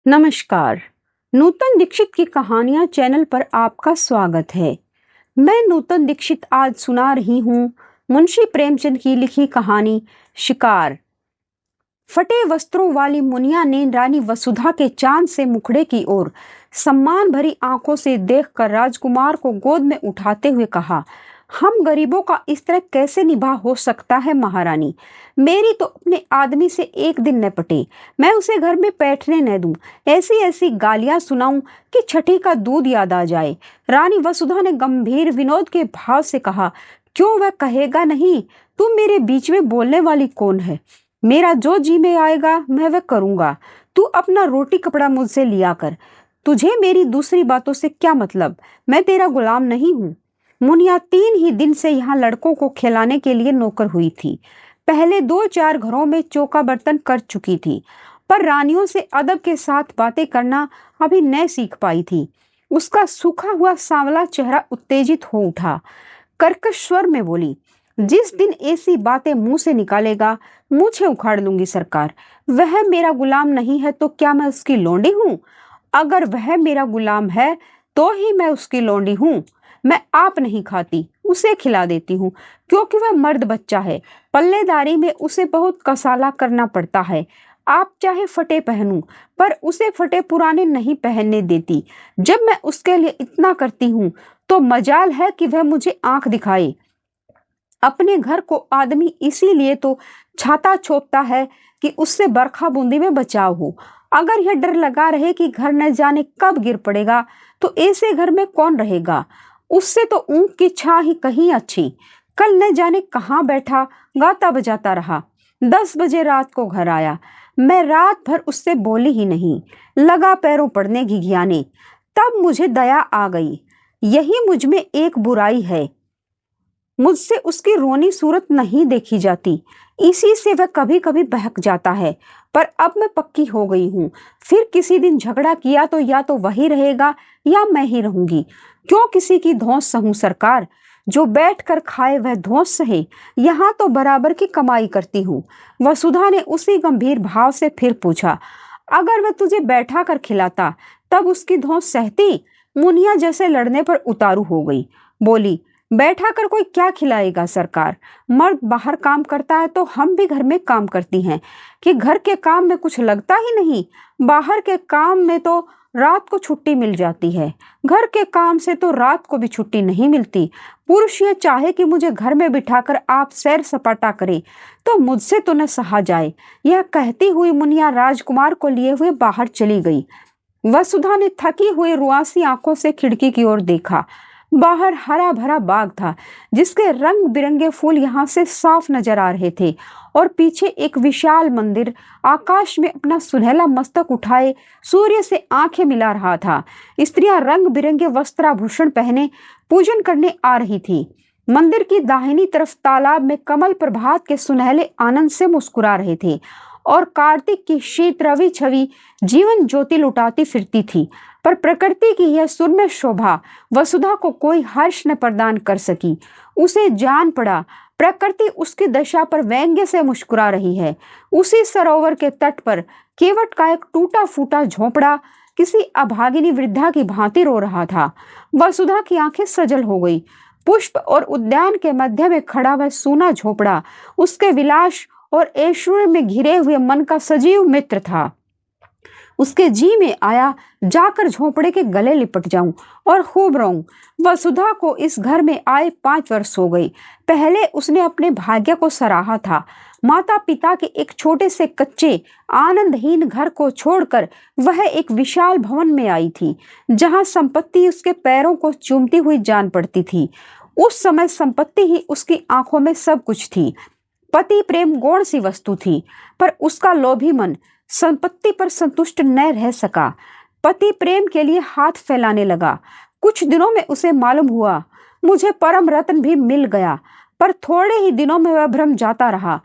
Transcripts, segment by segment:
नमस्कार। नूतन दीक्षित की कहानियां चैनल पर आपका स्वागत है। मैं नूतन दीक्षित आज सुना रही हूँ मुंशी प्रेमचंद की लिखी कहानी शिकार। फटे वस्त्रों वाली मुनिया ने रानी वसुधा के चांद से मुखड़े की ओर सम्मान भरी आंखों से देखकर राजकुमार को गोद में उठाते हुए कहा, हम गरीबों का इस तरह कैसे निभा हो सकता है महारानी। मेरी तो अपने आदमी से एक दिन न पटे, मैं उसे घर में बैठने न दूं। ऐसी ऐसी गालियां सुनाऊं कि छठी का दूध याद आ जाए। रानी वसुधा ने गंभीर विनोद के भाव से कहा, क्यों वह कहेगा नहीं। तुम मेरे बीच में बोलने वाली कौन है। मेरा जो जी में आएगा मैं वह करूंगा। तू अपना रोटी कपड़ा मुझसे लिया कर। तुझे मेरी दूसरी बातों से क्या मतलब। मैं तेरा गुलाम नहीं हूँ। मुनिया 3 ही दिन से यहाँ लड़कों को खिलाने के लिए नौकर हुई थी। पहले 2-4 घरों में चौका बर्तन कर चुकी थी, पर रानियों से अदब के साथ बातें करना अभी न सीख पाई थी। उसका सूखा हुआ सांवला चेहरा उत्तेजित हो उठा। कर्कश स्वर में बोली, जिस दिन ऐसी बातें मुंह से निकालेगा मूछें उखाड़ लूंगी सरकार। वह मेरा गुलाम नहीं है तो क्या मैं उसकी लौंडी हूँ। अगर वह मेरा गुलाम है तो ही मैं उसकी लौंडी हूँ। मैं आप नहीं खाती, उसे खिला देती हूँ, क्योंकि वह मर्द बच्चा है। पल्लेदारी में उसे बहुत कसाला करना पड़ता है। आप चाहे फटे पहनूं, पर उसे फटे पुराने नहीं पहनने देती। जब मैं उसके लिए इतना करती हूँ तो मजाल है कि वह मुझे आंख दिखाए। अपने घर को आदमी इसीलिए तो छाता छोपता है कि उससे बरखा बूंदी में बचाव हो। अगर यह डर लगा रहे कि घर न जाने कब गिर पड़ेगा तो ऐसे घर में कौन रहेगा। उससे तो ऊंट की छां ही कहीं अच्छी। कल न जाने कहाँ बैठा गाता बजाता रहा। 10 बजे रात को घर आया। मैं रात भर उससे बोली ही नहीं, लगा पैरों पड़ने घिघियाने। तब मुझे दया आ गई। यही मुझ में एक बुराई है, मुझसे उसकी रोनी सूरत नहीं देखी जाती। इसी से वह कभी कभी बहक जाता है। पर अब मैं पक्की हो गई हूँ, फिर किसी दिन झगड़ा किया तो या तो वही रहेगा या मैं ही रहूंगी। क्यों किसी की धौंस सहूं सरकार। जो बैठ कर खाए वह धौंस सहे। यहाँ तो बराबर की कमाई करती हूँ। वसुधा ने उसी गंभीर भाव से फिर पूछा, अगर वह तुझे बैठा कर खिलाता तब उसकी धौंस सहती। मुनिया जैसे लड़ने पर उतारू हो गई। बोली, बैठा कर कोई क्या खिलाएगा सरकार। मर्द बाहर काम करता है तो हम भी घर में काम करती हैं कि घर के काम में कुछ लगता ही नहीं। बाहर के काम में तो रात को छुट्टी मिल जाती है, घर के काम से तो रात को भी छुट्टी नहीं मिलती। पुरुष ये चाहे कि मुझे घर में बिठाकर आप सैर सपाटा करें तो मुझसे तो न सहा जाए। यह कहती हुई मुनिया राजकुमार को लिए हुए बाहर चली गई। वसुधा ने थकी हुई रुआसी आंखों से खिड़की की ओर देखा। बाहर हरा भरा बाग था, जिसके रंग बिरंगे फूल यहाँ से साफ नजर आ रहे थे, और पीछे एक विशाल मंदिर आकाश में अपना सुनहला मस्तक उठाए सूर्य से आंखें मिला रहा था। स्त्रियां रंग बिरंगे वस्त्राभूषण पहने पूजन करने आ रही थी। मंदिर की दाहिनी तरफ तालाब में कमल प्रभात के सुनहले आनंद से मुस्कुरा रहे थे, और कार्तिक की शीत रवि छवि जीवन ज्योति लुटाती फिरती थी। पर प्रकृति की यह सुरम्य शोभा वसुधा को कोई हर्ष न प्रदान कर सकी। उसे जान पड़ा प्रकृति उसकी दशा पर व्यंग्य से मुस्कुरा रही है। उसी सरोवर के तट पर केवट का एक टूटा फूटा झोंपड़ा किसी अभागिनी वृद्धा की भांति रो रहा था। वसुधा की आंखें सजल हो गई। पुष्प और उद्यान के मध्य में खड़ा वह सूना झोंपड़ा उसके विलास और ऐश्वर्य में घिरे हुए मन का सजीव मित्र था। उसके जी में आया, जाकर झोंपड़े के गले लिपट जाऊं और खूब रहूं। वसुधा को इस घर में आए 5 वर्ष हो गए। पहले उसने अपने भाग्य को सराहा था। माता पिता के एक छोटे से कच्चे आनंदहीन घर को छोड़कर वह एक विशाल भवन में आई थी, जहां संपत्ति उसके पैरों को चूमती हुई जान पड़ती थी। उस समय संपत्ति ही उसकी आंखों में सब कुछ थी। पति प्रेम गौण सी वस्तु थी, पर उसका लोभी मन संपत्ति पर संतुष्ट न रह सका। पति प्रेम के लिए हाथ फैलाने लगा। कुछ दिनों में उसे मालूम हुआ, मुझे परम रत्न भी मिल गया। पर थोड़े ही दिनों में वह भ्रम जाता रहा।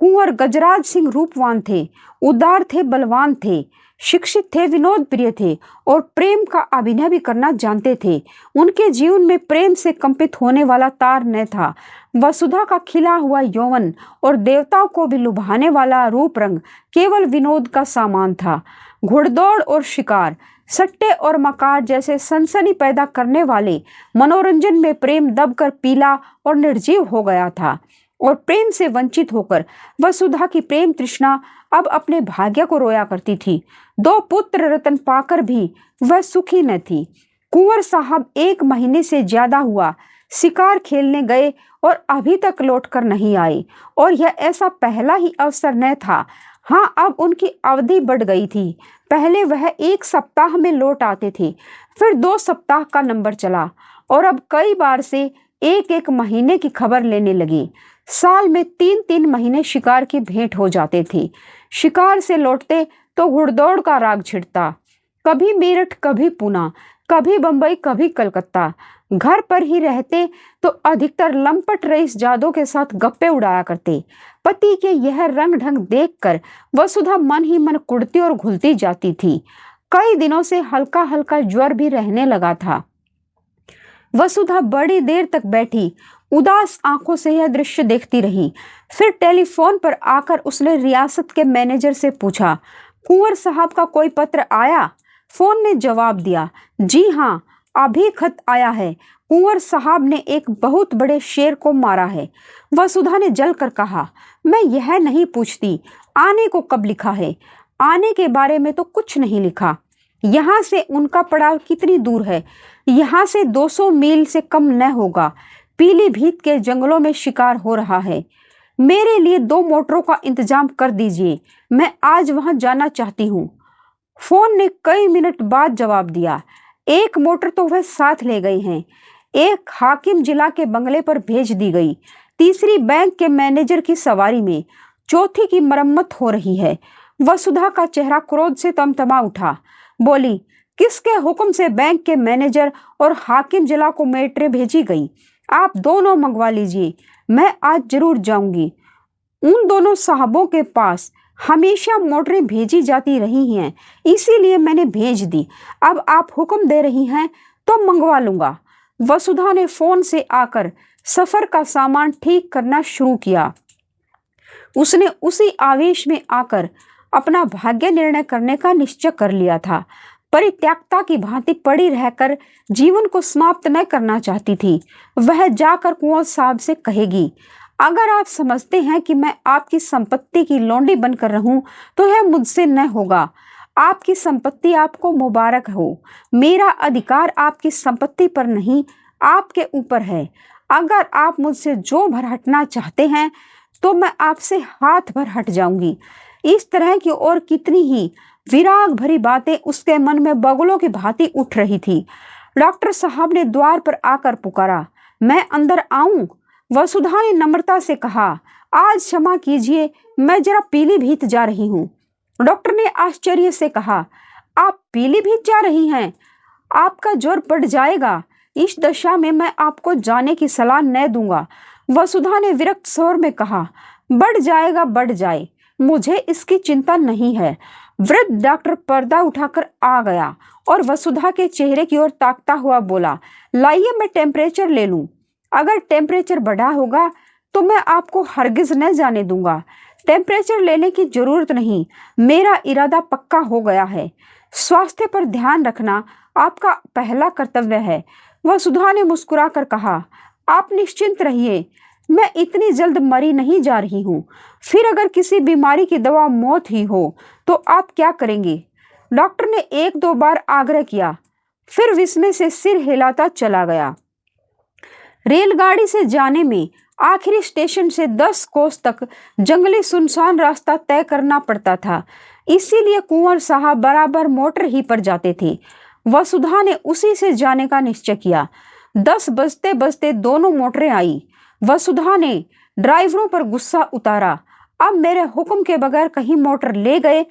कुंवर गजराज सिंह रूपवान थे, उदार थे, बलवान थे, शिक्षित थे, विनोद प्रिय थे और प्रेम का अभिनय भी करना जानते थे। उनके जीवन में प्रेम से कंपित होने वाला तार न था। वसुधा का खिला हुआ यौवन और देवताओं को भी लुभाने वाला रूप रंग केवल विनोद का सामान था। घुड़दौड़ और शिकार, सट्टे और मकार जैसे सनसनी पैदा करने वाले मनोरंजन में प्रेम दबकर पीला और निर्जीव हो गया था और प्रेम से वंचित होकर वसुधा की प्रेम तृष्णा अब अपने भाग्य को रोया करती थी। 2 पुत्र रत्न पाकर भी वह सुखी न थी। कुंवर साहब 1 महीने से ज्यादा हुआ शिकार खेलने गए और अभी तक लौटकर नहीं आए और यह ऐसा पहला ही अवसर न था। हाँ, अब उनकी अवधि बढ़ गई थी। पहले वह 1 सप्ताह में लौट आते थे, फिर 2 सप्ताह का नंबर चला और अब कई बार से 1-1 महीने की खबर लेने लगे। साल में 3-3 महीने शिकार की भेंट हो जाते थे। शिकार से लौटते तो घुड़दौड़ का राग छिड़ता, कभी मेरठ, कभी पूना, कभी बंबई, कभी कलकत्ता। घर पर ही रहते तो अधिकतर लंपट रईस जादों के साथ गप्पे उड़ाया करते। पति के यह रंग ढंग देखकर वसुधा मन ही मन कुड़ती और घुलती जाती थी। कई दिनों से हल्का हल्का ज्वर भी रहने लगा था। वसुधा बड़ी देर तक बैठी उदास आंखों से यह दृश्य देखती रही। फिर टेलीफोन पर आकर उसने रियासत के मैनेजर से पूछा, कुंवर साहब का कोई पत्र आया? फोन ने जवाब दिया, जी हाँ, अभी खत आया है। कुंवर साहब ने एक बहुत बड़े शेर को मारा है। वसुधा ने जलकर कहा, मैं यह नहीं पूछती आने को कब लिखा है। आने के बारे में तो कुछ नहीं लिखा। यहाँ से उनका पड़ाव कितनी दूर है? यहाँ से 200 मील से कम न होगा। पीलीभीत के जंगलों में शिकार हो रहा है। मेरे लिए 2 मोटरों का इंतजाम कर दीजिए, मैं आज वहां जाना चाहती हूँ। फोन ने कई मिनट बाद जवाब दिया, 1 मोटर तो वह साथ ले गए हैं, 1 हाकिम जिला के बंगले पर भेज दी गई, 3री बैंक के मैनेजर की सवारी में, 4थी की मरम्मत हो रही है। वसुधा का चेहरा क्रोध से तमतमा उठा। बोली, किसके हुक्म से बैंक के मैनेजर और हाकिम जिला को मोटरें भेजी गई? आप दोनों मंगवा लीजिए, मैं आज जरूर जाऊंगी। उन दोनों साहबों के पास हमेशा मोटरें भेजी जाती रही हैं, इसीलिए मैंने भेज दी। अब आप हुक्म दे रही हैं तो मंगवा लूंगा। वसुधा ने फोन से आकर सफर का सामान ठीक करना शुरू किया। उसने उसी आवेश में आकर अपना भाग्य निर्णय करने का निश्चय कर लिया था। परित्यक्ता की भांति पड़ी रहकर जीवन को समाप्त न करना चाहती थी। वह जाकर कुंवर साहब से कहेगी, अगर आप समझते हैं कि मैं आपकी संपत्ति की लौंडी बनकर रहूं तो यह मुझसे न होगा। आपकी संपत्ति आपको मुबारक हो। मेरा अधिकार आपकी संपत्ति पर नहीं, आपके ऊपर है। अगर आप मुझसे जो भर हटना चाहते हैं तो मैं आपसे हाथ भर हट जाऊंगी। इस तरह की और कितनी ही विराग भरी बातें उसके मन में बगुलों की भांति उठ रही थी। डॉक्टर साहब ने द्वार पर आकर पुकारा, मैं अंदर आऊं? वसुधा ने नम्रता से कहा, आज क्षमा कीजिए, मैं जरा पीलीभीत जा रही हूँ। डॉक्टर ने आश्चर्य से कहा, आप पीलीभीत जा रही हैं? आपका ज्वर बढ़ जाएगा। इस दशा में मैं आपको जाने की सलाह न दूंगा। वसुधा ने विरक्त स्वर में कहा, बढ़ जाएगा, बढ़ जाए, मुझे इसकी चिंता नहीं है। वृद्ध डॉक्टर पर्दा उठाकर आ गया और वसुधा के चेहरे की ओर ताकता हुआ बोला, लाइए मैं टेम्परेचर ले लूं। अगर टेम्परेचर बढ़ा होगा तो मैं आपको हरगिज न जाने दूंगा। टेम्परेचर लेने की जरूरत नहीं, मेरा इरादा पक्का हो गया है। स्वास्थ्य पर ध्यान रखना आपका पहला कर्तव्य है। वसुधा ने मुस्कुराकर कहा, आप निश्चिंत रहिए, मैं इतनी जल्द मरी नहीं जा रही हूँ। फिर अगर किसी बीमारी की दवा मौत ही हो तो आप क्या करेंगे? डॉक्टर ने 1-2 बार आग्रह किया, फिर विस्मय से सिर हिलाता चला गया। रेलगाड़ी से जाने में आखिरी स्टेशन से 10 कोस तक जंगली सुनसान रास्ता तय करना पड़ता था, इसीलिए कुंवर साहब बराबर मोटर ही पर जाते थे। वसुधा ने उसी से जाने का निश्चय किया। 10 बजते बजते दोनों मोटरें आई। वसुधा ने ड्राइवरों पर गुस्सा उतारा, अब मेरे हुक्म के बगैर कहीं मोटर ले गए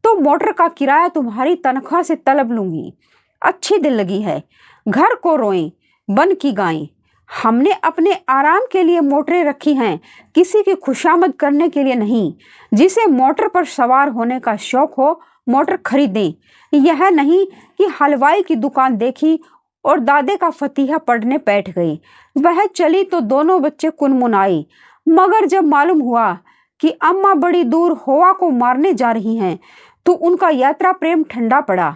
तो मोटर का किराया तुम्हारी तनख्वाह से तलब लूंगी। अच्छी दिल लगी है, घर को रोएं, बन की गाएं। हमने अपने आराम के लिए मोटरें रखी हैं, किसी की खुशामद करने के लिए नहीं। जिसे मोटर पर सवार होने का शौक हो मोटर खरीदें। यह नहीं कि हलवाई की दुकान देखी और दादे का फतीहा पढ़ने बैठ गई। वह चली तो दोनों बच्चे कुनमुनाए, मगर जब मालूम हुआ कि अम्मा बड़ी दूर हवा को मारने जा रही हैं तो उनका यात्रा प्रेम ठंडा पड़ा।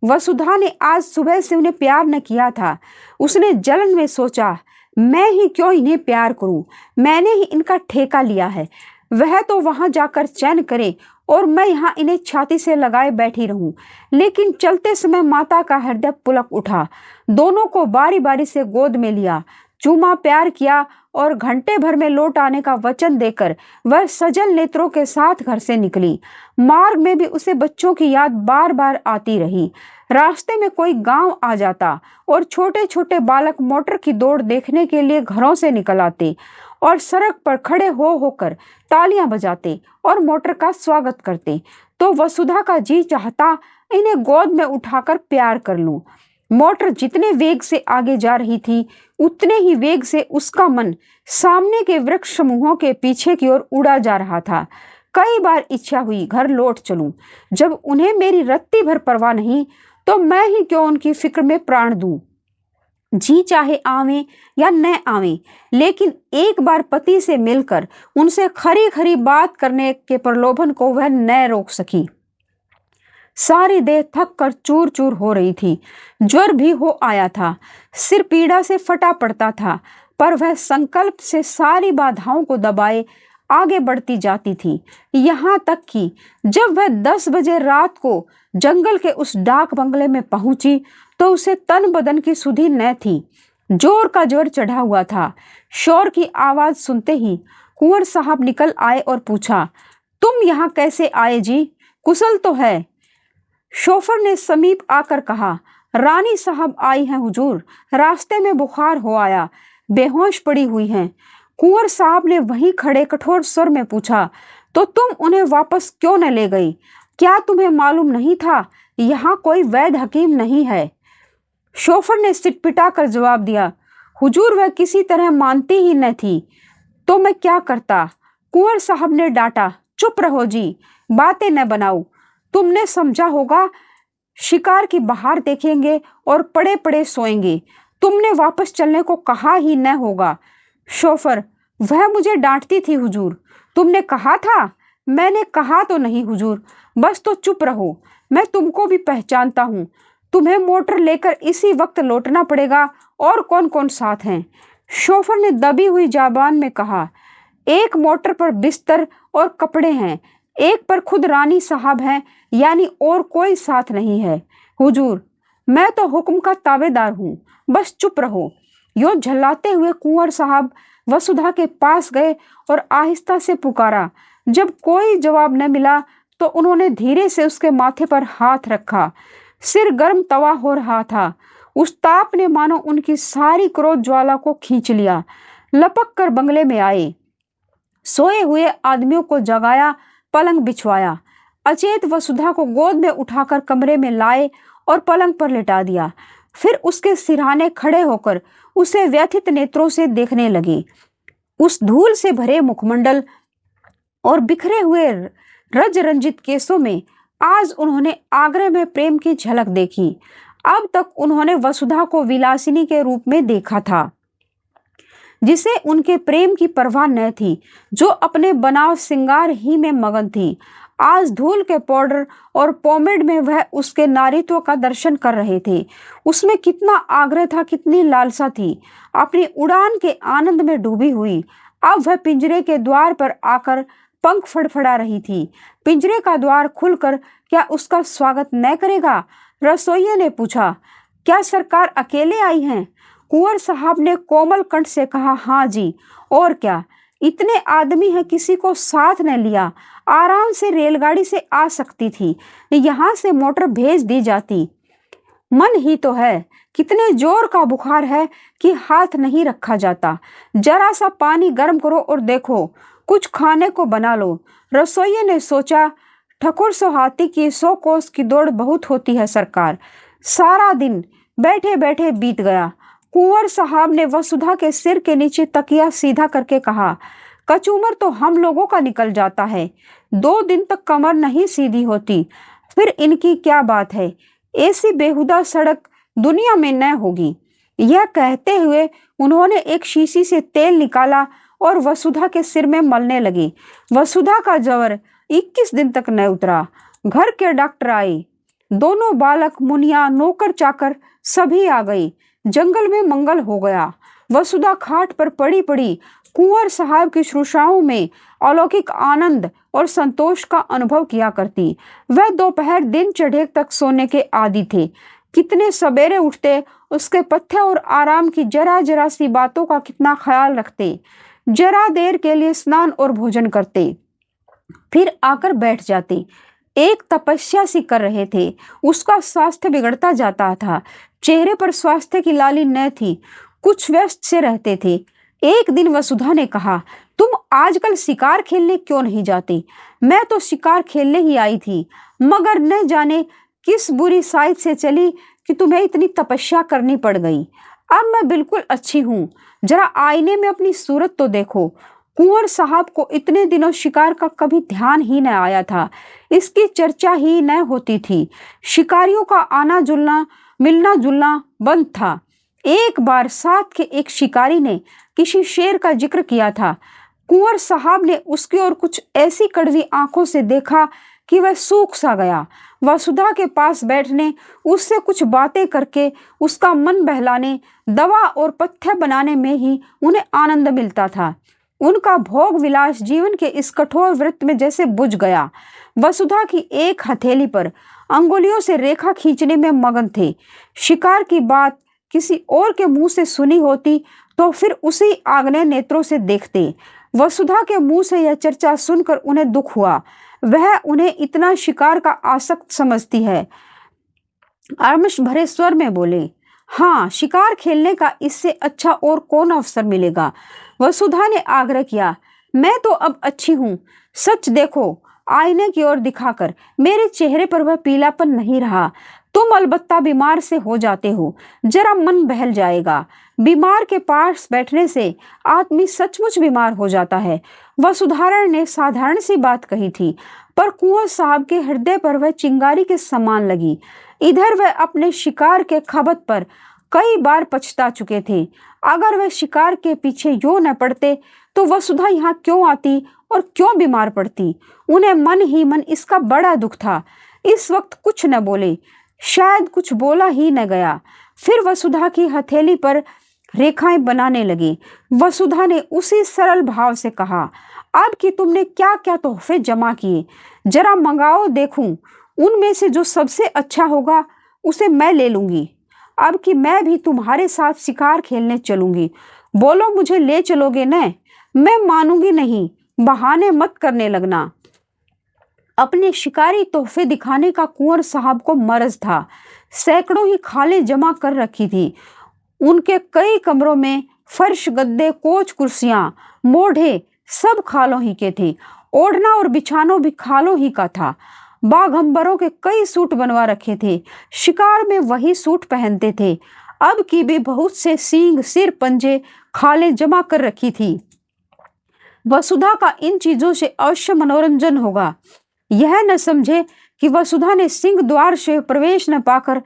वसुधा ने आज सुबह से उन्हें प्यार न किया था। उसने जलन में सोचा, मैं ही क्यों इन्हें प्यार करूं, मैंने ही इनका ठेका लिया है। वह तो वहां जाकर चैन करे और मैं यहाँ इन्हें छाती से लगाए बैठी रहूं। लेकिन चलते समय माता का हृदय पुलक उठा। दोनों को बारी बारी से गोद में लिया, चूमा, प्यार किया और घंटे भर में लौट आने का वचन देकर वह सजल नेत्रों के साथ घर से निकली। मार्ग में भी उसे बच्चों की याद बार बार आती रही। रास्ते में कोई गांव आ जाता और छोटे छोटे बालक मोटर की दौड़ देखने के लिए घरों से निकल आते और सड़क पर खड़े होकर तालियां बजाते और मोटर का स्वागत करते। तो वसुधा का जी चाहता इन्हें गोद में उठाकर प्यार कर लूं। मोटर जितने वेग से आगे जा रही थी उतने ही वेग से उसका मन सामने के वृक्ष समूहों के पीछे की ओर उड़ा जा रहा था। कई बार इच्छा हुई घर लौट चलूं। जब उन्हें मेरी रत्ती भर परवाह नहीं तो मैं ही क्यों उनकी फिक्र में प्राण दूं। जी चाहे आवे या न आवे, लेकिन एक बार पति से मिलकर उनसे खरी खरी बात करने के प्रलोभन को वह न रोक सकी। सारी देह थक कर चूर चूर हो रही थी। ज्वर भी हो आया था, सिर पीड़ा से फटा पड़ता था, पर वह संकल्प से सारी बाधाओं को दबाए आगे बढ़ती जाती थी। यहाँ तक कि जब वह 10 बजे रात को जंगल के उस डाक बंगले में पहुंची तो उसे तन बदन की सुधि न थी। जोर का जोर चढ़ा हुआ था। शोर की आवाज सुनते ही कुंवर साहब निकल आए और पूछा, तुम यहाँ कैसे आए जी, कुशल तो है? शोफर ने समीप आकर कहा, रानी साहब आई हैं हुजूर, रास्ते में बुखार हो आया, बेहोश पड़ी हुई हैं। कुंवर साहब ने वहीं खड़े कठोर स्वर में पूछा, तो तुम उन्हें वापस क्यों न ले गई? क्या तुम्हें मालूम नहीं था यहाँ कोई वैद्य हकीम नहीं है? शोफर ने सिटपिटा कर जवाब दिया, हुजूर वह किसी तरह मानती ही न थी तो मैं क्या करता? कुंवर साहब ने डांटा, चुप रहो जी, बातें न बनाओ। तुमने समझा होगा शिकार की बहार देखेंगे और पड़े पड़े सोएंगे। तुमने वापस चलने को कहा ही न होगा। शोफर, वह मुझे डांटती थी हुजूर। तुमने कहा था? मैंने कहा तो नहीं हुजूर, बस तो चुप रहो। मैं तुमको भी पहचानता हूँ। तुम्हें मोटर लेकर इसी वक्त लौटना पड़ेगा। और कौन कौन साथ हैं? शोफर ने दबी हुई ज़बान में कहा, एक मोटर पर बिस्तर और कपड़े हैं, एक पर खुद रानी साहब हैं, यानी और कोई साथ नहीं है। हुजूर, मैं तो हुक्म का ताबेदार हूँ, बस चुप रहो। यो झल्लाते हुए कुंवर साहब वसुधा के पास गए और आहिस्ता से पुकारा। जब कोई जवाब न मिला तो उन्होंने धीरे से उसके माथे पर हाथ रखा। सिर गर्म तवा हो रहा था। उस ताप ने मानो उनकी सारी क्रोध ज्वाला को खींच लिया। लपक कर बंगले में आए, सोए हुए आदमियों को जगाया, पलंग बिछवाया। अचेत वसुधा को गोद में उठाकर कमरे में लाए और पलंग पर लिटा दिया। फिर उसके सिरहाने खड़े होकर उसे व्यथित नेत्रों से देखने लगे। उस धूल से भरे मुखमंडल और बिखरे हुए रज रंजित केसों में आज उन्होंने आग्रह में प्रेम की झलक देखी। अब तक उन्होंने वसुधा को विलासिनी के रूप में देखा था, जिसे उनके प्रेम की परवाह न थी, जो अपने बनाव सिंगार ही में मगन थी। आज धूल के पाउडर और पोमेड में वह उसके नारीत्व का दर्शन कर रहे थे। उसमें कितना आग्रह था, कितनी लालसा थी। अपनी उड़ान के आनंद में डूबी हुई अब वह पिंजरे के द्वार पर आकर पंख फड़फड़ा रही थी। पिंजरे का द्वार खुलकर क्या उसका स्वागत न करेगा? रसोइये ने पूछा, क्या सरकार अकेले आई हैं? कुंवर साहब ने कोमल कंठ से कहा, हाँ जी, और क्या, इतने आदमी हैं, किसी को साथ न लिया। आराम से रेलगाड़ी से आ सकती थी, यहाँ से मोटर भेज दी जाती। मन ही तो है, कितने जोर का बुखार है कि हाथ नहीं रखा जाता। जरा सा पानी गर्म करो और देखो, कुछ खाने को बना लो। रसोइये ने सोचा, ठकुर सोहाती की 100 कोस की दौड़ बहुत होती है सरकार। सारा दिन बैठे बैठे बीत गया। कुंवर साहब ने वसुधा के सिर के नीचे तकिया सीधा करके कहा, कचूमर तो हम लोगों का निकल जाता है, 2 दिन तक कमर नहीं सीधी होती, फिर इनकी क्या बात है, ऐसी बेहुदा सड़क दुनिया में न होगी। यह कहते हुए उन्होंने एक शीशी से तेल निकाला और वसुधा के सिर में मलने लगी। वसुधा का ज्वर 21 दिन तक न उतरा। घर के डॉक्टर आए, दोनों बालक, मुनिया, नौकर चाकर सभी आ गए। जंगल में मंगल हो गया। वसुधा खाट पर पड़ी पड़ी कुंवर साहब की शुश्रूषाओं में अलौकिक आनंद और संतोष का अनुभव किया करती। वह दोपहर दिन चढ़े तक सोने के आदी थे। कितने सवेरे उठते, उसके पथ्य और आराम की जरा जरा सी बातों का कितना ख्याल रखते। जरा देर के लिए स्नान और भोजन करते, फिर आकर बैठ जाते। एक तपस्या सी कर रहे थे। उसका स्वास्थ्य बिगड़ता जाता था। चेहरे पर स्वास्थ्य की लाली न थी, कुछ व्यस्त से रहते थे। एक दिन वसुधा ने कहा, तुम आजकल शिकार खेलने क्यों नहीं जाती? मैं तो शिकार खेलने ही आई थी, मगर न जाने किस बुरी साइड से चली कि तुम्हें इतनी तपस्या करनी पड़ गई। अब मैं बिल्कुल अच्छी हूँ, जरा आईने में अपनी सूरत तो देखो। कुंवर साहब को इतने दिनों शिकार का कभी ध्यान ही न आया था, इसकी चर्चा ही न होती थी। शिकारियों का आना जुलना, मिलना जुलना बंद था। एक बार साथ के एक शिकारी ने किसी शेर का जिक्र किया था। कुंवर साहब ने उसकी ओर कुछ ऐसी कड़वी आंखों से देखा कि वह सूख सा गया। वसुधा के पास बैठने, उससे कुछ बातें करके, उसका मन बहलाने, दवा और पथ्य बनाने में ही उन्हें आनंद मिलता था। उनका भोग विलास जीवन के इस कठोर वृत्त में जैसे बुझ गया। वसुधा की एक हथेली पर अंगुलियों से रेखा खींचने में मगन थे। शिकार की बात किसी और के मुंह से सुनी होती तो फिर उसी आग्नेय नेत्रों से देखते। वसुधा के मुंह से यह चर्चा सुनकर उन्हें दुख हुआ। वह उन्हें इतना शिकार का आसक्त समझती है। आर्मश भरे स्वर में बोले, हाँ, शिकार खेलने का इससे अच्छा और कौन अवसर मिलेगा? वसुधा ने आग्रह किया, मैं तो अब अच्छी हूँ, सच देखो। आईने की ओर दिखाकर, मेरे चेहरे पर वह पीलापन नहीं रहा। तुम अलबत्ता बीमार से हो जाते हो, जरा मन बहल जाएगा। बीमार के पास बैठने से आदमी सचमुच बीमार हो जाता है। वसुधारण ने साधारण सी बात कही थी, पर कुंवर साहब के हृदय पर वह चिंगारी के समान लगी। इधर वह अपने शिकार के खबत पर कई बार पछता चुके थे। अगर वह शिकार के पीछे यूं न पड़ते तो वसुधा यहाँ क्यों आती और क्यों बीमार पड़ती? उन्हें मन ही मन इसका बड़ा दुख था। इस वक्त कुछ न बोले, शायद कुछ बोला ही न गया। फिर वसुधा की हथेली पर रेखाएं बनाने लगी। वसुधा ने उसी सरल भाव से कहा, अब कि तुमने क्या क्या तोहफे जमा किए, जरा मंगाओ देखूं। उनमें से जो सबसे अच्छा होगा उसे मैं ले लूंगी। अब कि मैं भी तुम्हारे साथ शिकार खेलने चलूंगी। बोलो, मुझे ले चलोगे न? मैं मानूंगी नहीं, बहाने मत करने लगना। अपने शिकारी तोहफे दिखाने का कुंवर साहब को मर्ज था। सैकड़ों ही खालें जमा कर रखी थी। उनके कई कमरों में फर्श, गद्दे, कोच, कुर्सियां, मोढ़े सब खालों ही के थे। ओढ़ना और बिछानो भी खालों ही का था। बाघंबरों के कई सूट बनवा रखे थे। शिकार में वही सूट पहनते थे। अब की भी बहुत से सींग, सिर, पंजे, खालें जमा कर रखी थी। वसुधा का इन चीजों से अवश्य मनोरंजन होगा। यह न समझे कि वसुधा ने सिंह द्वार से प्रवेश न पाकर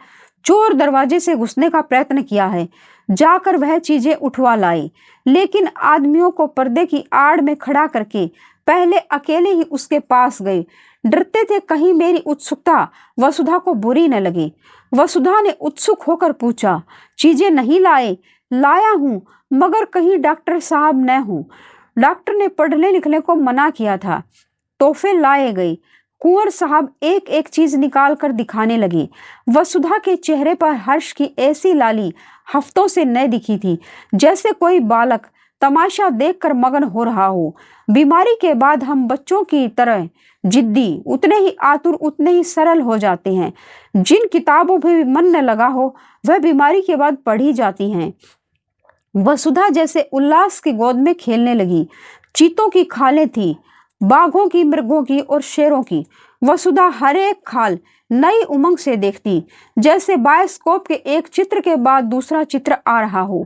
चोर दरवाजे से घुसने का प्रयत्न किया है। जाकर वह चीजें उठवा लाई, लेकिन आदमियों को पर्दे की आड़ में खड़ा करके पहले अकेले ही उसके पास गए। डरते थे कहीं मेरी उत्सुकता वसुधा को बुरी न लगे। वसुधा ने उत्सुक होकर पूछा, चीजें नहीं लाए? लाया हूं, मगर कहीं डॉक्टर साहब न हूं। डॉक्टर ने पढ़ने लिखने को मना किया था। तोहफे लाए गए। कुंवर साहब एक एक चीज निकाल कर दिखाने लगे। वसुधा के चेहरे पर हर्ष की ऐसी लाली हफ्तों से न दिखी थी, जैसे कोई बालक तमाशा देखकर मगन हो रहा हो। बीमारी के बाद हम बच्चों की तरह जिद्दी, उतने ही आतुर, उतने ही सरल हो जाते हैं। जिन किताबों में मन न लगा हो वह बीमारी के बाद पढ़ी जाती हैं। वसुधा जैसे उल्लास की गोद में खेलने लगी। चीतों की खालें थी, बाघों की, मृगों की और शेरों की। वसुधा हर एक खाल नई उमंग से देखती, जैसे बायोस्कोप के एक चित्र के बाद दूसरा चित्र आ रहा हो।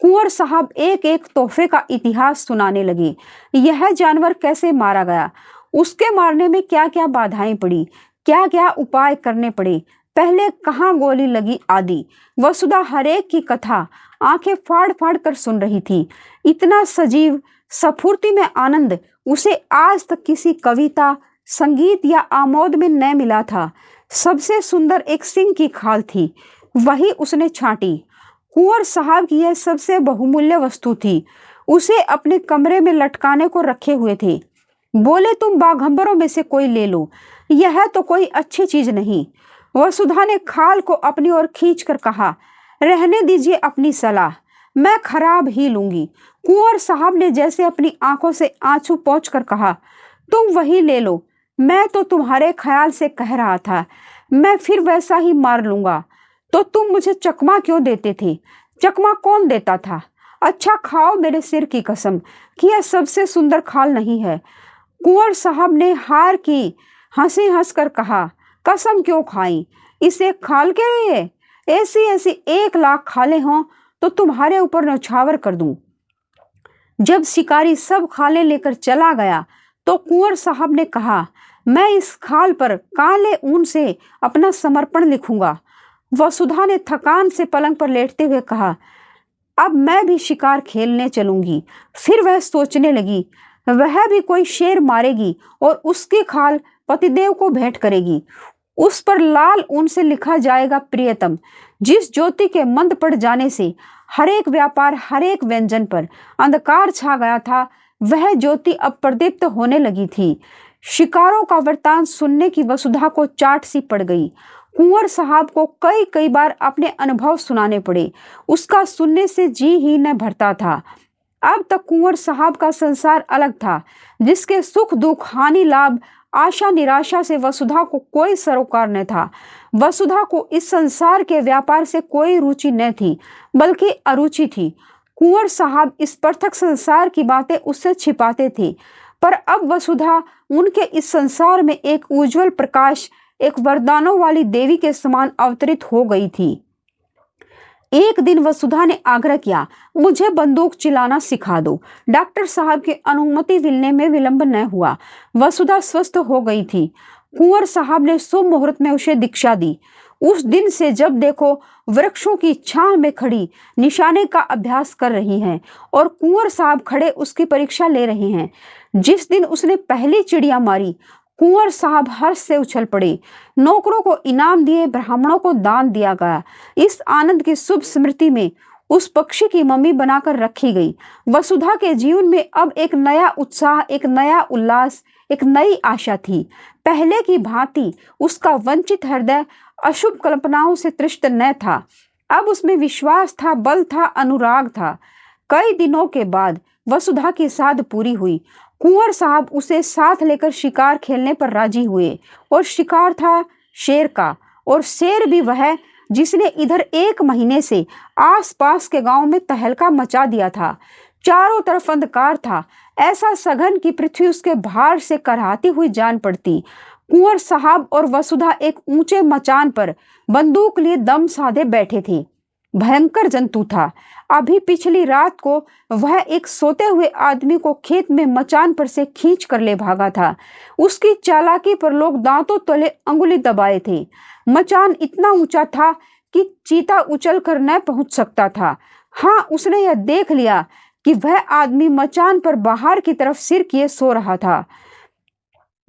कुंवर साहब एक एक तोहफे का इतिहास सुनाने लगे। यह जानवर कैसे मारा गया, उसके मारने में क्या क्या बाधाएं पड़ी, क्या क्या उपाय करने पड़े, पहले कहाँ गोली लगी आदि। वसुधा हरेक की कथा आंखें फाड़ फाड़ कर सुन रही थी। इतना सजीव स्फूर्ति में आनंद उसे आज तक किसी कविता, संगीत या आमोद में न मिला था। सबसे सुंदर एक सिंह की खाल थी, वही उसने छांटी। कुंवर साहब की यह सबसे बहुमूल्य वस्तु थी, उसे अपने कमरे में लटकाने को रखे हुए थे। बोले, तुम बाघंबरों में से कोई ले लो, यह तो कोई अच्छी चीज नहीं। वसुधा ने खाल को अपनी ओर खींच कर कहा, रहने दीजिए अपनी सलाह, मैं खराब ही लूंगी। कुंवर साहब ने जैसे अपनी आंखों से आंसू पोंछ कर कहा, तुम वही ले लो, मैं तो तुम्हारे ख्याल से कह रहा था, मैं फिर वैसा ही मार लूंगा। तो तुम मुझे चकमा क्यों देते थे? चकमा कौन देता था? अच्छा खाओ मेरे सिर की कसम कि यह सबसे सुंदर खाल नहीं है। कुंवर साहब ने हार की हंसी हंसकर कहा, कसम क्यों खाई, इसे खाल के लिए? ऐसी ऐसी 1,00,000 खाले हों तो तुम्हारे ऊपर न्यौछावर कर दूं। जब शिकारी सब खाले लेकर चला गया तो कुंवर साहब ने कहा, मैं इस खाल पर काले ऊन से अपना समर्पण लिखूंगा। वसुधा ने थकान से पलंग पर लेटते हुए कहा, अब मैं भी शिकार खेलने चलूंगी। फिर वह सोचने लगी, वह भी कोई शेर मारेगी और उसकी खाल पतिदेव को भेंट करेगी। उस पर लाल ऊन से लिखा जाएगा प्रियतम। जिस ज्योति के मंद पड़ जाने से हर एक व्यापार, हर एक व्यंजन पर अंधकार छा गया था, वह ज्योति अब प्रदीप्त होने लगी थी। शिकारों का वृतांत सुनने की वसुधा को चाट सी पड़ गई। कुंवर साहब को कई कई बार अपने अनुभव सुनाने पड़े, उसका सुनने से जी ही न भरता था। अब तक कुंवर साहब का संसार अलग था, जिसके सुख दुख, हानि लाभ, आशा निराशा से वसुधा को कोई सरोकार न था। वसुधा को इस संसार के व्यापार से कोई रुचि न थी, बल्कि अरुचि थी। कुंवर साहब इस पृथक संसार की बातें उससे छिपाते थे, पर अब वसुधा उनके इस संसार में एक उज्जवल प्रकाश, एक वरदानों वाली देवी के समान अवतरित हो गई थी। एक दिन वसुधा ने आग्रह किया, मुझे बंदूक चलाना सिखा दो। डॉक्टर साहब की अनुमति मिलने में विलंब न हुआ। वसुधा स्वस्थ हो गई थी। कुंवर साहब ने शुभ मुहूर्त में उसे दीक्षा दी। उस दिन से जब देखो वृक्षों की छांव में खड़ी निशाने का अभ्यास कर रही हैं और कुंवर साहब खड़े उसकी परीक्षा ले रहे हैं। जिस दिन उसने पहली चिड़िया मारी, कुंवर साहब हर्ष से उछल पड़े। नौकरों को इनाम दिए, ब्राह्मणों को दान दिया गया। इस आनंद की शुभ स्मृति में उस पक्षी की मम्मी बनाकर रखी गई। वसुधा के जीवन में अब एक नया उत्साह, एक नया उल्लास, एक नई आशा थी। पहले की भांति उसका वंचित हृदय अशुभ कल्पनाओं से तृष्ट न था। अब उसमें विश्वास था, बल था, अनुराग था। कई दिनों के बाद वसुधा की साध पूरी हुई। कुंवर साहब उसे साथ लेकर शिकार खेलने पर राजी हुए और शिकार था शेर का, और शेर भी वह जिसने इधर 1 महीने से आसपास के गांव में तहलका मचा दिया था। चारों तरफ अंधकार था, ऐसा सघन कि पृथ्वी उसके भार से कराहती हुई जान पड़ती। कुंवर साहब और वसुधा एक ऊंचे मचान पर बंदूक लिए दम साधे बैठे थे। भयंकर जंतु था। अभी पिछली रात को वह एक सोते हुए आदमी को खेत में मचान पर से खींच कर ले भागा था। उसकी चालाकी पर लोग दांतों तले अंगुली दबाए थे। मचान इतना ऊंचा था कि चीता उछल कर न पहुंच सकता था। हाँ, उसने यह देख लिया कि वह आदमी मचान पर बाहर की तरफ सिर किए सो रहा था।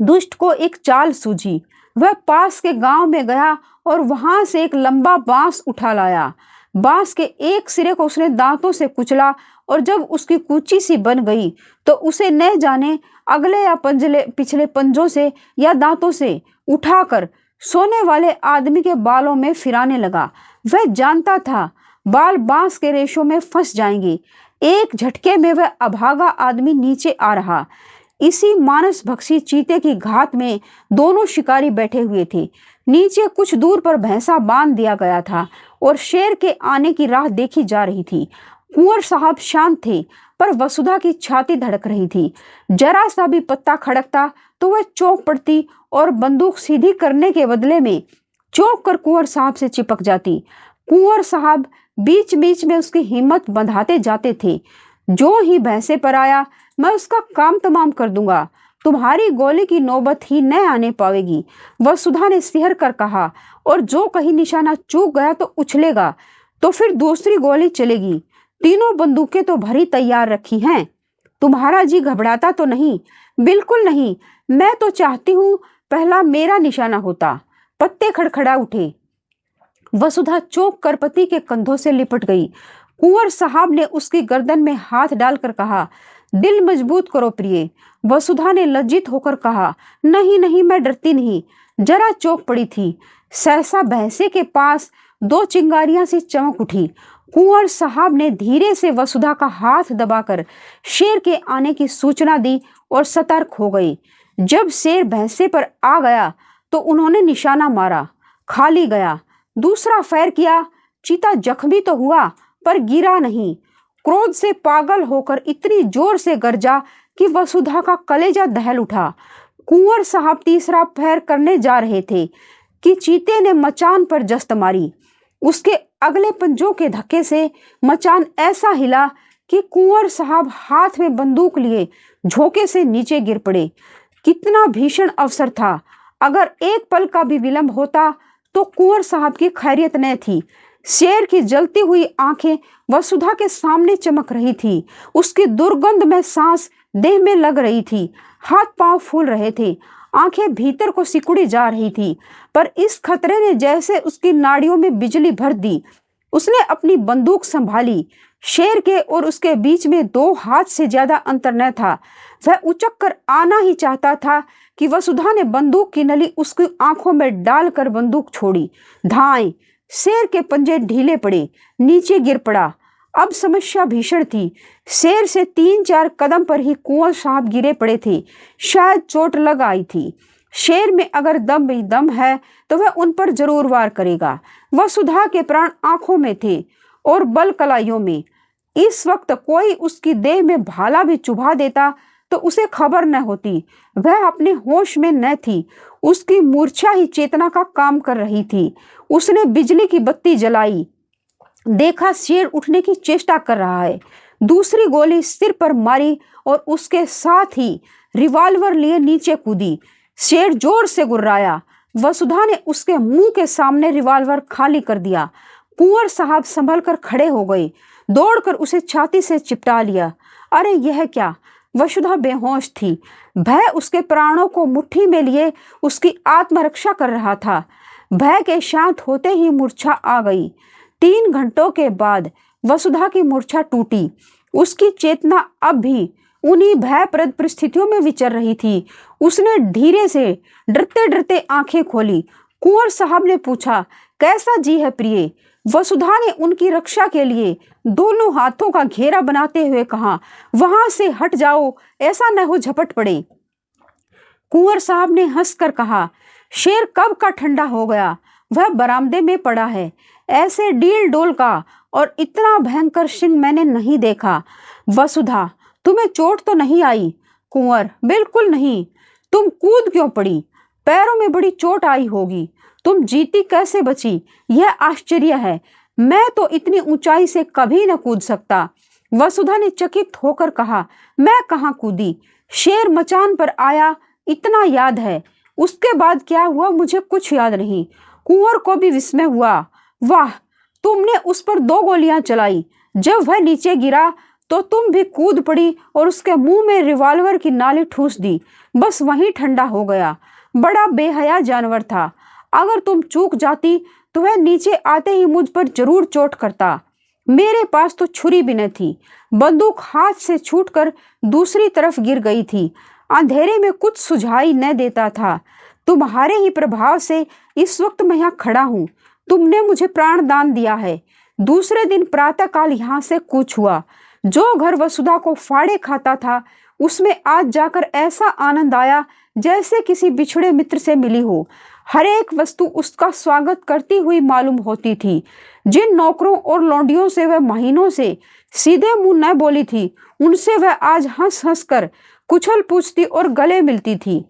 दुष्ट को एक चाल सूझी। वह पास के गांव में गया और वहां से एक लंबा बांस उठा लाया। बांस के एक सिरे को उसने दांतों से कुचला और जब उसकी कूची सी बन गई तो उसे न जाने अगले या पिछले पंजों से या दांतों से उठाकर सोने वाले आदमी के बालों में फिराने लगा। वह जानता था बाल बांस के रेशों में फंस जाएंगे। एक झटके में वह अभागा आदमी नीचे आ रहा। इसी मानस भक्षी चीते की घात में दोनों शिकारी बैठे हुए थे। नीचे कुछ दूर पर भैंसा बांध दिया गया था और शेर के आने की राह देखी जा रही थी। कुंवर साहब शांत थे। पर वसुधा की छाती धड़क रही थी। जरा सा भी पत्ता खड़कता तो वह चौंक पड़ती और बंदूक सीधी करने के बदले में चौंक कर कुंवर साहब से चिपक जाती। कुंवर साहब बीच बीच में उसकी हिम्मत बंधाते जाते थे। जो ही भैंसे पर आया मैं उसका काम तमाम कर दूंगा, तुम्हारी गोली की नौबत ही न आने पावेगी, वसुधा ने सिहर कर कहा। और जो कहीं निशाना चूक गया तो उछलेगा, तो फिर दूसरी गोली चलेगी। तीनों बंदूकें तो भरी तैयार रखी हैं। तुम्हारा जी घबराता तो नहीं? बिल्कुल नहीं। मैं तो चाहती हूं पहला मेरा निशाना होता। पत्ते खड़खड़ा उठे। वसुधा चौंक कर पति के कंधों से लिपट गई। कुंवर साहब ने उसकी गर्दन में हाथ डालकर कहा, दिल मजबूत करो प्रिय। वसुधा ने लज्जित होकर कहा, नहीं नहीं, मैं डरती नहीं। जरा चौंक पड़ी थी। सहसा भैंसे के पास दो चिंगारियां सी चमक उठी। कुंवर साहब ने धीरे से वसुधा का हाथ दबाकर शेर के आने की सूचना दी और सतर्क हो गई। जब शेर भैंसे पर आ गया तो उन्होंने निशाना मारा, खाली गया। दूसरा फैर किया। चीता जख्मी तो हुआ पर गिरा नहीं। क्रोध से पागल होकर इतनी जोर से गरजा कि वसुधा का कलेजा दहल उठा। कुंवर साहब तीसरा फैर करने जा रहे थे कि चीते ने मचान पर जस्त मारी। उसके अगले पंजों के धक्के से मचान ऐसा हिला कि कुंवर साहब हाथ में बंदूक लिए झोंके से नीचे गिर पड़े। कितना भीषण अवसर था! अगर एक पल का भी विलंब होता तो कुंवर साहब की खैरियत न थी। शेर की जलती हुई आंखें वसुधा के सामने चमक रही थी। उसकी दुर्गंध में सांस देह में लग रही थी। हाथ पांव फूल रहे थे। आंखें भीतर को सिकुड़ी जा रही थी। पर इस खतरे ने जैसे उसकी नाड़ियों में बिजली भर दी। उसने अपनी बंदूक संभाली। शेर के और उसके बीच में 2 हाथ से ज्यादा अंतर न था। वह उचक कर आना ही चाहता था कि वसुधा ने बंदूक की नली उसकी आंखों में डालकर बंदूक छोड़ी। धाएं! शेर के पंजे ढीले पड़े, नीचे गिर पड़ा। अब समस्या भीषण थी। शेर से 3-4 कदम पर ही कुंवर साहब गिरे पड़े थे। शायद चोट लग आई थी। शेर में अगर दम है तो वह उन पर जरूर वार करेगा। वसुधा के प्राण आंखों में थे और बल कलाइयों में। इस वक्त कोई उसकी देह में भाला भी चुभा देता तो उसे खबर न होती। वह अपने होश में न थी। उसकी मूर्छा ही चेतना का काम कर रही थी। उसने बिजली की बत्ती जलाई। देखा शेर उठने की चेष्टा कर रहा है। दूसरी गोली सिर पर मारी और उसके साथ ही रिवॉल्वर लिए नीचे कूदी। शेर जोर से गुर्राया। वसुधा ने उसके मुंह के सामने रिवॉल्वर खाली कर दिया। कुंवर साहब संभल कर खड़े हो गए। दौड़कर उसे छाती से चिपटा लिया। अरे यह क्या! वसुधा बेहोश थी। भय उसके प्राणों को मुट्ठी में लिए उसकी आत्मरक्षा कर रहा था। भय के शांत होते ही मूर्छा आ गई। 3 घंटों के बाद वसुधा की मूर्छा टूटी। उसकी चेतना अब भी उन्हीं भयप्रद परिस्थितियों में विचर रही थी। उसने धीरे से डरते डरते आंखें खोली। कुंवर साहब ने पूछा, कैसा जी है प्रिय? वसुधा ने उनकी रक्षा के लिए दोनों हाथों का घेरा बनाते हुए कहा, वहां से हट जाओ, ऐसा न हो झपट पड़े। कुंवर साहब ने हंसकर कहा, शेर कब का ठंडा हो गया, वह बरामदे में पड़ा है। ऐसे डील डोल का और इतना भयंकर सिंह मैंने नहीं देखा। वसुधा, तुम्हें चोट तो नहीं आई? कुंवर, बिल्कुल नहीं। तुम कूद क्यों पड़ी? पैरों में बड़ी चोट आई होगी। तुम जीती कैसे बची, यह आश्चर्य है। मैं तो इतनी ऊंचाई से कभी न कूद सकता। वसुधा ने चकित होकर कहा, मैं कहाँ कूदी? शेर मचान पर आया, इतना याद है। उसके बाद क्या हुआ मुझे कुछ याद नहीं। कुंवर को भी विस्मय हुआ। वाह, तुमने उस पर 2 गोलियां चलाई। जब वह नीचे गिरा तो तुम भी कूद पड़ी और उसके मुंह में रिवॉल्वर की नाली ठूस दी। बस वहीं ठंडा हो गया। बड़ा बेहया जानवर था। अगर तुम चूक जाती तो वह नीचे आते ही मुझ पर जरूर चोट करता। मेरे पास तो छुरी भी न थी। बंदूक हाथ से छूटकर दूसरी तरफ गिर गई थी। अंधेरे में कुछ सुझाई न देता था। तुम्हारे ही प्रभाव से इस वक्त मैं यहाँ खड़ा हूँ। तुमने मुझे प्राण दान दिया है। दूसरे दिन प्रातःकाल यहाँ से कूच हुआ। जो घर वसुधा को फाड़े खाता था उसमें आज जाकर ऐसा आनंद आया जैसे किसी बिछड़े मित्र से मिली हो। हर एक वस्तु उसका स्वागत करती हुई मालूम होती थी। जिन नौकरों और लौंडियों से वह महीनों से सीधे मुंह न बोली थी, उनसे वह आज हंस हंस कर कुछल पूछती और गले मिलती थी,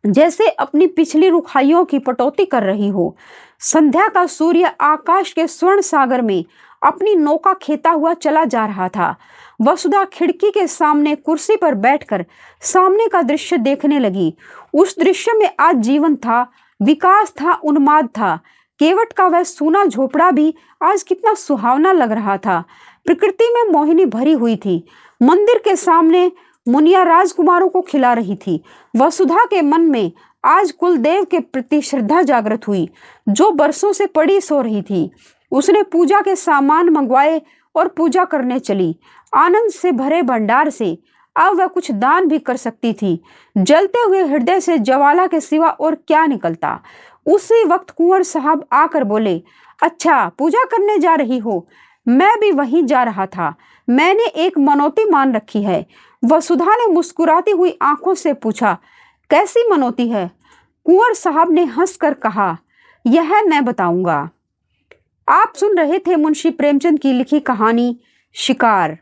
जैसे अपनी पिछली रुखाइयों की पटौती कर रही हो। संध्या का सूर्य आकाश के स्वर्ण सागर में अपनी नौका खेता हुआ चला जा रहा था। वसुधा खिड़की के सामने कुर्सी पर बैठकर सामने का दृश्य देखने लगी। उस दृश्य में आज जीवन था, विकास था, उन्माद था। केवट का वह सूना झोपड़ा भी आज कितना सुहावना लग रहा था। प्रकृति में मोहिनी भरी हुई थी। मंदिर के सामने मुनिया राजकुमारों को खिला रही थी। वसुधा के मन में आज कुलदेव के प्रति श्रद्धा जागृत हुई, जो बरसों से पड़ी सो रही थी। उसने पूजा के सामान मंगवाए और पूजा करने चली। आनंद से भरे भंडार से अब वह कुछ दान भी कर सकती थी। जलते हुए हृदय से ज्वाला के सिवा और क्या निकलता। उसी वक्त कुंवर साहब आकर बोले, अच्छा पूजा करने जा रही हो? मैं भी वहीं जा रहा था। मैंने एक मनौती मान रखी है। वसुधा ने मुस्कुराती हुई आंखों से पूछा, कैसी मनौती है? कुंवर साहब ने हंसकर कहा, यह मैं बताऊंगा। आप सुन रहे थे मुंशी प्रेमचंद की लिखी कहानी शिकार।